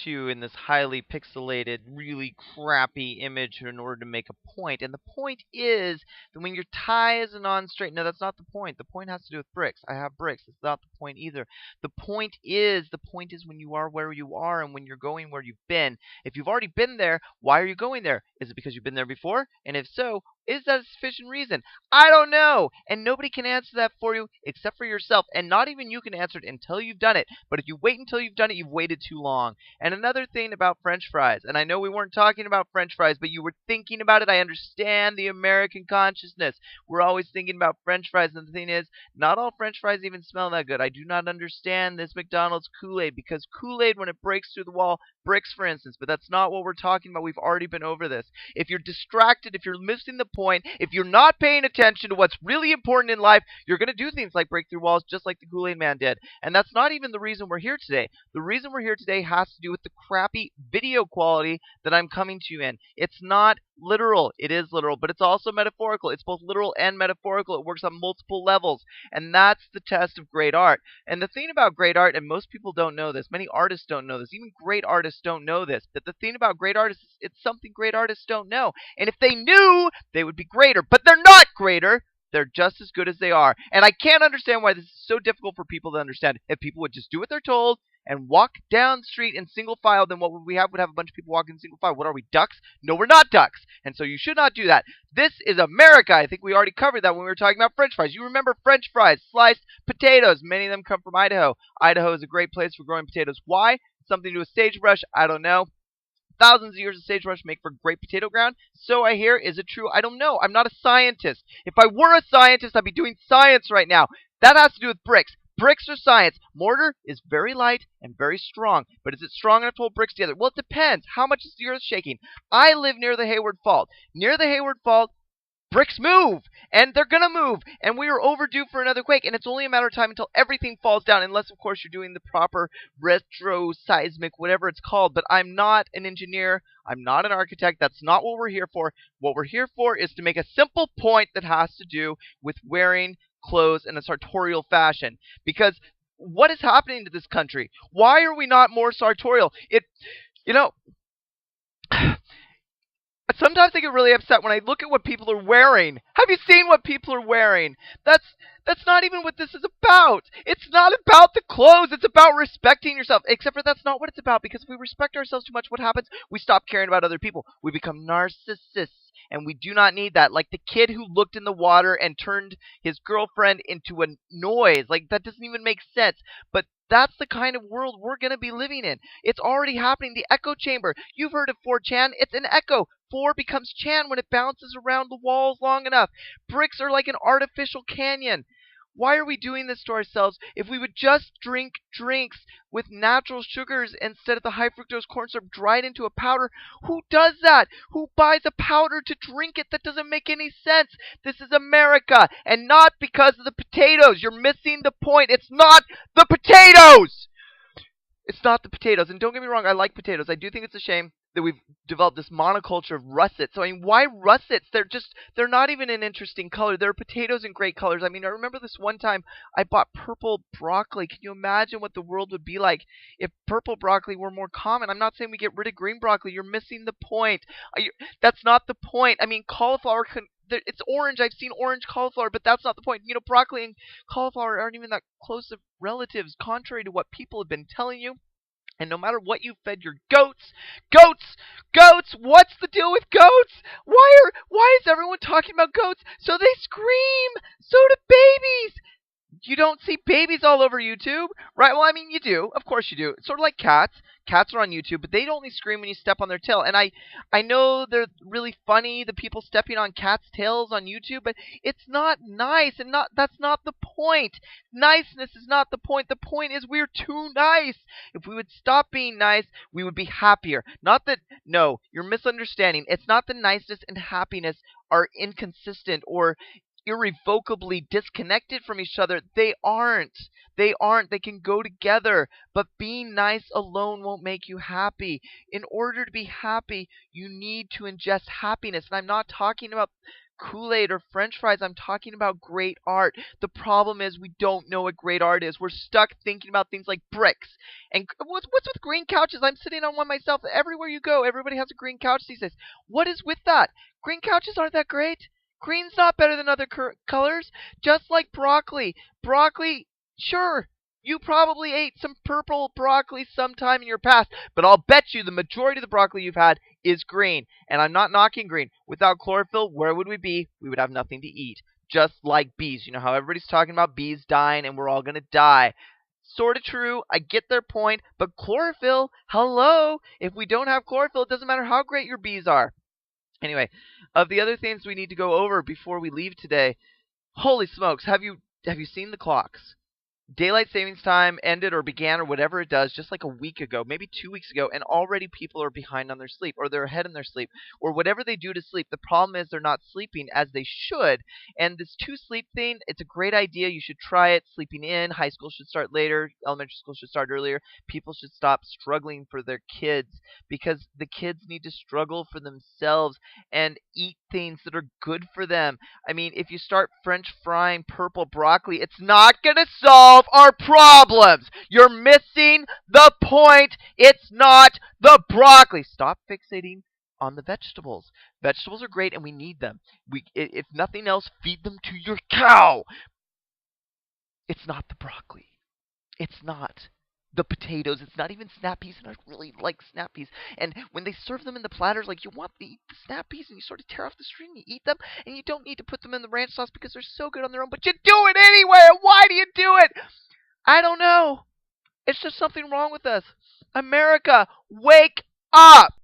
you in this highly pixelated, really crappy image in order to make a point. And the point is that when your tie is a non-straight, no, that's not the point. The point has to do with bricks. I have bricks. It's not the point either. The point is when you are where you are and when you're going where you've been. If you've already been there, why are you going there? Is it because you've been there before? And if so, is that a sufficient reason? I don't know. And nobody can answer that for you except for yourself. And not even you can answer it until you've done it. But if you wait until you've done it, you've waited too long. And another thing about French fries, and I know we weren't talking about French fries, but you were thinking about it. I understand the American consciousness. We're always thinking about French fries, and the thing is, not all French fries even smell that good. I do not understand this McDonald's Kool-Aid, because Kool-Aid, when it breaks through the wall, bricks, for instance, but that's not what we're talking about. We've already been over this. If you're distracted, if you're missing the point, if you're not paying attention to what's really important in life, you're going to do things like break through walls just like the Kool-Aid man did. And that's not even the reason we're here today. The reason we're here today has to do with the crappy video quality that I'm coming to you in. It's not literal. It is literal, but it's also metaphorical. It's both literal and metaphorical. It works on multiple levels, and that's the test of great art. And the thing about great art, and most people don't know this, many artists don't know this, even great artists don't know this, but the thing about great artists is it's something great artists don't know. And if they knew, they would be greater, but they're not greater. They're just as good as they are. And I can't understand why this is so difficult for people to understand. If people would just do what they're told and walk down the street in single file, then what would we have? Would have a bunch of people walking in single file. What are we, ducks? No, we're not ducks. And so you should not do that. This is America. I think we already covered that when we were talking about French fries. You remember French fries, sliced potatoes. Many of them come from Idaho. Idaho is a great place for growing potatoes. Why? Something to do with sagebrush. I don't know. Thousands of years of sagebrush make for great potato ground. So I hear. Is it true? I don't know. I'm not a scientist. If I were a scientist, I'd be doing science right now. That has to do with bricks. Bricks are science. Mortar is very light and very strong. But is it strong enough to hold bricks together? Well, it depends. How much is the earth shaking? I live near the Hayward Fault. Near the Hayward Fault, bricks move, and they're gonna move, and we are overdue for another quake, and it's only a matter of time until everything falls down, unless, of course, you're doing the proper retro-seismic, whatever it's called. But I'm not an engineer. I'm not an architect. That's not what we're here for. What we're here for is to make a simple point that has to do with wearing clothes in a sartorial fashion. Because what is happening to this country? Why are we not more sartorial? You know, sometimes I get really upset when I look at what people are wearing. Have you seen what people are wearing? That's not even what this is about. It's not about the clothes. It's about respecting yourself. Except for that's not what it's about, because if we respect ourselves too much, what happens? We stop caring about other people. We become narcissists, and we do not need that. Like the kid who looked in the water and turned his girlfriend into a noise. Like, that doesn't even make sense. But that's the kind of world we're going to be living in. It's already happening. The echo chamber. You've heard of 4chan. It's an echo. 4 becomes Chan when it bounces around the walls long enough. Bricks are like an artificial canyon. Why are we doing this to ourselves? If we would just drink drinks with natural sugars instead of the high fructose corn syrup dried into a powder, who does that? Who buys a powder to drink it? That doesn't make any sense. This is America, and not because of the potatoes. You're missing the point. It's not the potatoes! It's not the potatoes. And don't get me wrong, I like potatoes. I do think it's a shame that we've developed this monoculture of russets. So, I mean, why russets? They're not even an interesting color. There are potatoes in great colors. I mean, I remember this one time I bought purple broccoli. Can you imagine what the world would be like if purple broccoli were more common? I'm not saying we get rid of green broccoli. You're missing the point. That's not the point. I mean, cauliflower it's orange. I've seen orange cauliflower, but that's not the point. You know, broccoli and cauliflower aren't even that close of relatives, contrary to what people have been telling you. And no matter what you fed your goats, goats, what's the deal with goats? Why is everyone talking about goats? So they scream. So do babies. You don't see babies all over YouTube, right? Well, I mean, you do. Of course you do. It's sort of like cats. Cats are on YouTube, but they only scream when you step on their tail. And I know they're really funny, the people stepping on cats' tails on YouTube, but it's not nice, and that's not the point. Niceness is not the point. The point is we're too nice. If we would stop being nice, we would be happier. Not that, no, you're misunderstanding. It's not that niceness and happiness are inconsistent or irrevocably disconnected from each other. They aren't. They aren't. They can go together. But being nice alone won't make you happy. In order to be happy, you need to ingest happiness. And I'm not talking about Kool-Aid or French fries. I'm talking about great art. The problem is we don't know what great art is. We're stuck thinking about things like bricks. And what's with green couches? I'm sitting on one myself. Everywhere you go, everybody has a green couch these days. What is with that? Green couches aren't that great. Green's not better than other colors. Just like broccoli. Broccoli, sure, you probably ate some purple broccoli sometime in your past, but I'll bet you the majority of the broccoli you've had is green. And I'm not knocking green. Without chlorophyll, where would we be? We would have nothing to eat. Just like bees. You know how everybody's talking about bees dying and we're all going to die. Sort of true. I get their point. But chlorophyll, hello. If we don't have chlorophyll, it doesn't matter how great your bees are. Anyway, of the other things we need to go over before we leave today, holy smokes, have you seen the clocks? Daylight savings time ended or began or whatever it does just like a week ago, maybe 2 weeks ago, and already people are behind on their sleep or they're ahead in their sleep or whatever they do to sleep. The problem is they're not sleeping as they should. And this two sleep thing, it's a great idea. You should try it. Sleeping in. High school should start later. Elementary school should start earlier. People should stop struggling for their kids because the kids need to struggle for themselves and eat things that are good for them. I mean, if you start French frying purple broccoli, it's not going to solve our problems. You're missing the point. It's not the broccoli. Stop fixating on the vegetables. Vegetables are great and we need them. If nothing else, feed them to your cow. It's not the broccoli. It's not the potatoes. It's not even snap peas, and I really like snap peas. And when they serve them in the platters, like you want to eat the snap peas, and you sort of tear off the string, you eat them, and you don't need to put them in the ranch sauce because they're so good on their own. But you do it anyway. Why do you do it? I don't know. It's just something wrong with us. America, wake up!